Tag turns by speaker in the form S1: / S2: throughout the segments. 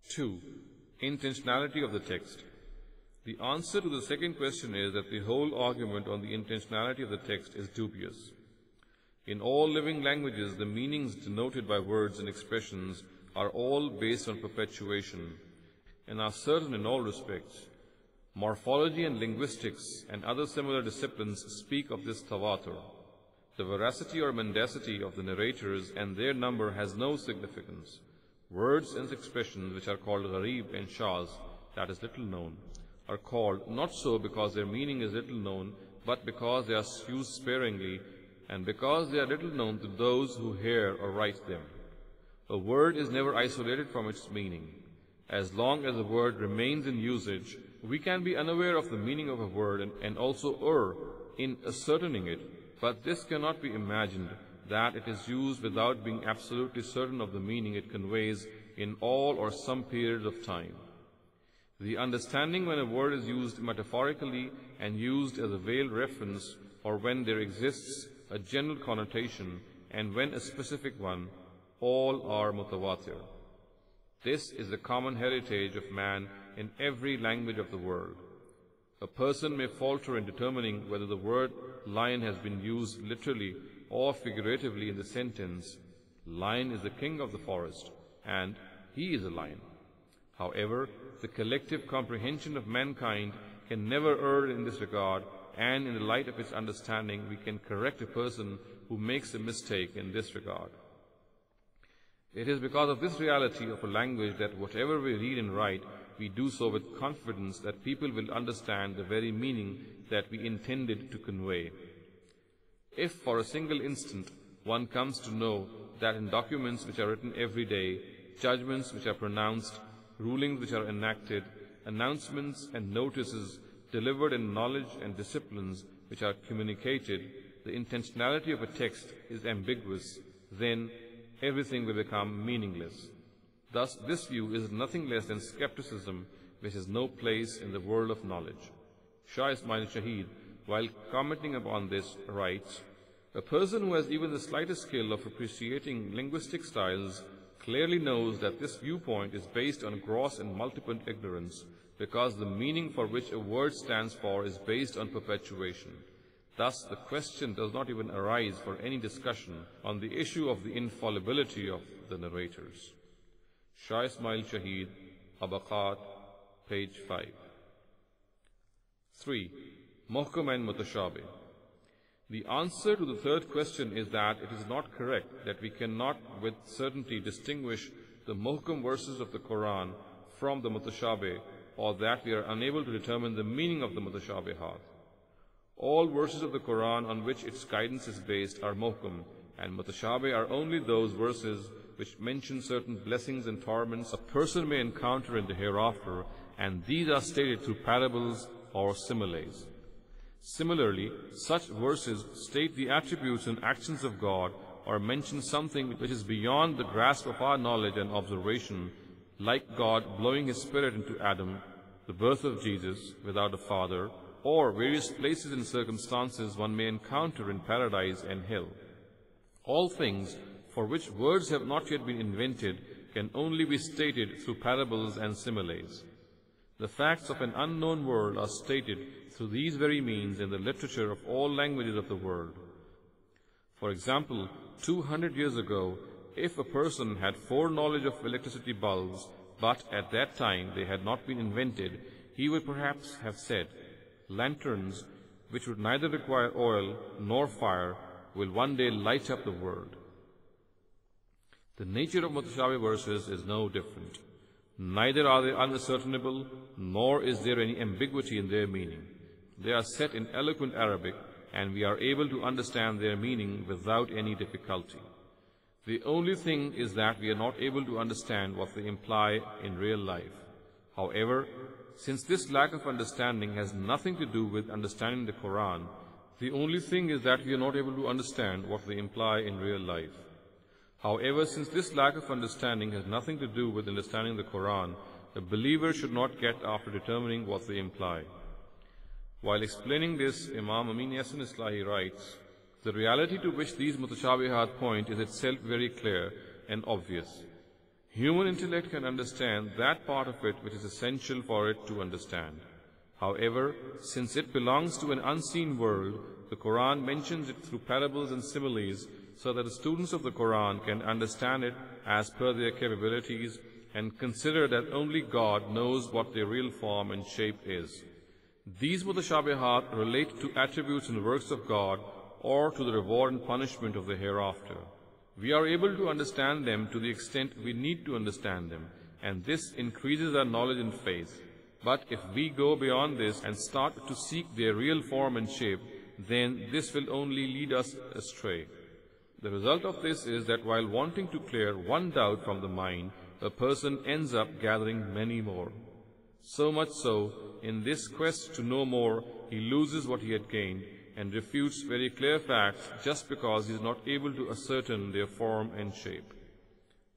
S1: 2. Intentionality of the text. The answer to the second question is that the whole argument on the intentionality of the text is dubious. In all living languages, the meanings denoted by words and expressions are all based on perpetuation and are certain in all respects. Morphology and linguistics and other similar disciplines speak of this tawatur. The veracity or mendacity of the narrators and their number has no significance. Words and expressions which are called gharib and shaz, that is little known, are called not so because their meaning is little known, but because they are used sparingly and because they are little known to those who hear or write them. A word is never isolated from its meaning. As long as a word remains in usage, we can be unaware of the meaning of a word and also err in ascertaining it, but this cannot be imagined that it is used without being absolutely certain of the meaning it conveys in all or some period of time. The understanding when a word is used metaphorically and used as a veiled reference, or when there exists a general connotation and when a specific one, all are mutawatir. This is the common heritage of man in every language of the world. A person may falter in determining whether the word lion has been used literally or figuratively in the sentence, "Lion is the king of the forest," and "he is a lion." However, the collective comprehension of mankind can never err in this regard, and in the light of its understanding, we can correct a person who makes a mistake in this regard. It is because of this reality of a language that whatever we read and write, we do so with confidence that people will understand the very meaning that we intended to convey. If for a single instant one comes to know that in documents which are written every day, judgments which are pronounced, rulings which are enacted, announcements and notices delivered, and knowledge and disciplines which are communicated, the intentionality of a text is ambiguous, then everything will become meaningless. Thus, this view is nothing less than skepticism, which has no place in the world of knowledge. Shah Ismail Shahid, while commenting upon this, writes, "A person who has even the slightest skill of appreciating linguistic styles clearly knows that this viewpoint is based on gross and multiple ignorance, because the meaning for which a word stands for is based on perpetuation. Thus, the question does not even arise for any discussion on the issue of the infallibility of the narrators." Shah Ismail Shahid, Tabaqat, page 5. 3. Muhkam and Mutashabih. The answer to the third question is that it is not correct that we cannot with certainty distinguish the muhkam verses of the Quran from the mutashabih, or that we are unable to determine the meaning of the mutashabihat. All verses of the Quran on which its guidance is based are muhkam, and mutashabih are only those verses which mention certain blessings and torments a person may encounter in the hereafter, and these are stated through parables or similes. Similarly, such verses state the attributes and actions of God or mention something which is beyond the grasp of our knowledge and observation, like God blowing His Spirit into Adam, the birth of Jesus without a father, or various places and circumstances one may encounter in paradise and hell. All things for which words have not yet been invented can only be stated through parables and similes. The facts of an unknown world are stated through these very means in the literature of all languages of the world. For example, 200 years ago, if a person had foreknowledge of electricity bulbs, but at that time they had not been invented, he would perhaps have said, "Lanterns, which would neither require oil nor fire, will one day light up the world." The nature of mutashabih verses is no different. Neither are they unascertainable, nor is there any ambiguity in their meaning. They are set in eloquent Arabic, and we are able to understand their meaning without any difficulty. The only thing is that we are not able to understand what they imply in real life. However, since this lack of understanding has nothing to do with understanding the Quran, the only thing is that we are not able to understand what they imply in real life. However, since this lack of understanding has nothing to do with understanding the Quran, a believer should not get after determining what they imply. While explaining this, Imam Amin Yassin Islahi writes, "The reality to which these mutashabihat point is itself very clear and obvious. Human intellect can understand that part of it which is essential for it to understand. However, since it belongs to an unseen world, the Quran mentions it through parables and similes so that the students of the Quran can understand it as per their capabilities and consider that only God knows what their real form and shape is. These mutashabihat relate to attributes and works of God or to the reward and punishment of the hereafter. We are able to understand them to the extent we need to understand them, and this increases our knowledge and faith. But if we go beyond this and start to seek their real form and shape, then this will only lead us astray. The result of this is that while wanting to clear one doubt from the mind, a person ends up gathering many more. So much so, in this quest to know more, he loses what he had gained and refutes very clear facts just because he is not able to ascertain their form and shape.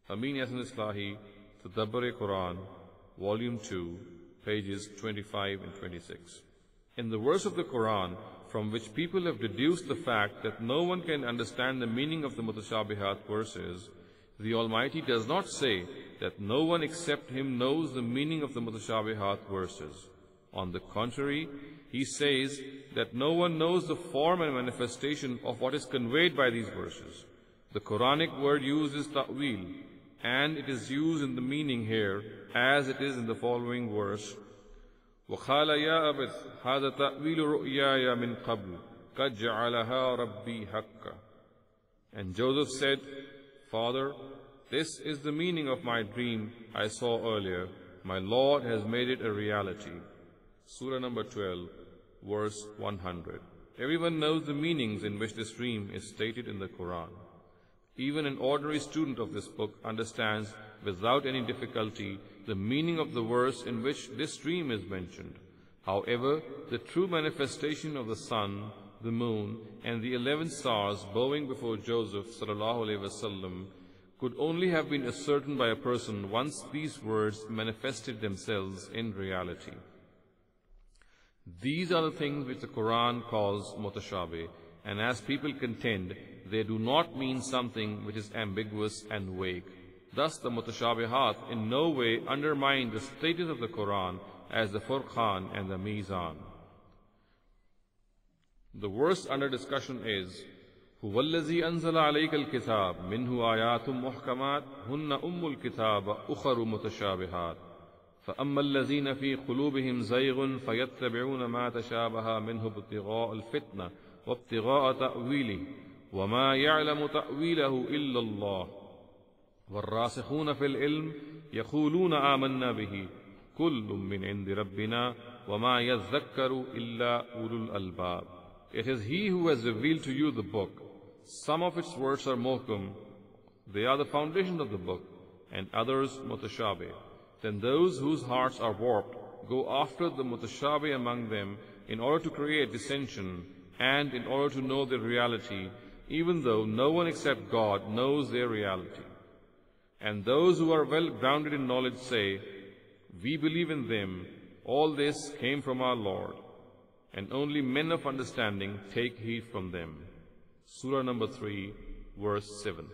S1: Amin Yasin Islahi, Tadabbur-e-Quran, Volume 2, pages 25 and 26. In the verse of the Quran, from which people have deduced the fact that no one can understand the meaning of the mutashabihat verses, the Almighty does not say that no one except Him knows the meaning of the mutashabihat verses. On the contrary, He says that no one knows the form and manifestation of what is conveyed by these verses. The Quranic word used is ta'wil, and it is used in the meaning here as it is in the following verse. وَقَالَ يَا أَبَتِ هَذَا تَأْوِيلُ رُؤْيَايَ مِنْ قَبْلُ قَدْ جَعَلَهَا رَبِّي حَقًّا. And Joseph said, Father, this is the meaning of my dream I saw earlier. My Lord has made it a reality. Surah number 12, verse 100. Everyone knows the meanings in which this dream is stated in the Quran. Even an ordinary student of this book understands without any difficulty the meaning of the verse in which this dream is mentioned. However, the true manifestation of the sun, the moon, and the 11 stars bowing before Joseph ﷺ could only have been ascertained by a person once these words manifested themselves in reality. These are the things which the Quran calls mutashabih, and as people contend, they do not mean something which is ambiguous and vague. Thus, the mutashabihat in no way undermine the status of the Quran as the Furqan and the Mizan. The verse under discussion is, هُوَ الَّذِي أَنزَلَ عَلَيْكَ الْكِتَابَ مِنْهُ آيَاتٌ مُحْكَمَاتٌ هُنَّ أُمُّ الْكِتَابِ أُخَرُ مُتَشَابِهَاتٌ فَأَمَّا الَّذِينَ فِي قُلُوبِهِمْ زَيْغٌ فَيَتَّبِعُونَ مَا تَشَابَهَ مِنْهُ ابْتِغَاءَ الْفِتْنَةِ وَابْتِغَاءَ تَأْوِيلِهِ وَمَا يَعْلَمُ تَأْوِيلَهُ إِلَّا اللَّهُ وَالرَّاسِخُونَ فِي الْعِلْمِ يَقُولُونَ آمَنَّا بِهِ كُلٌّ مِّنْ عِندِ رَبِّنَا وَمَا يَذَّكَّرُ إِلَّا أُولُو الْأَلْبَابِ. It is He who has revealed to you the book. Some of its words are muhkam, they are the foundation of the book, and others mutashabih. Then those whose hearts are warped go after the mutashabih among them in order to create dissension and in order to know their reality, even though no one except God knows their reality. And those who are well grounded in knowledge say, We believe in them, all this came from our Lord, and only men of understanding take heed from them. Surah number 3, verse 7.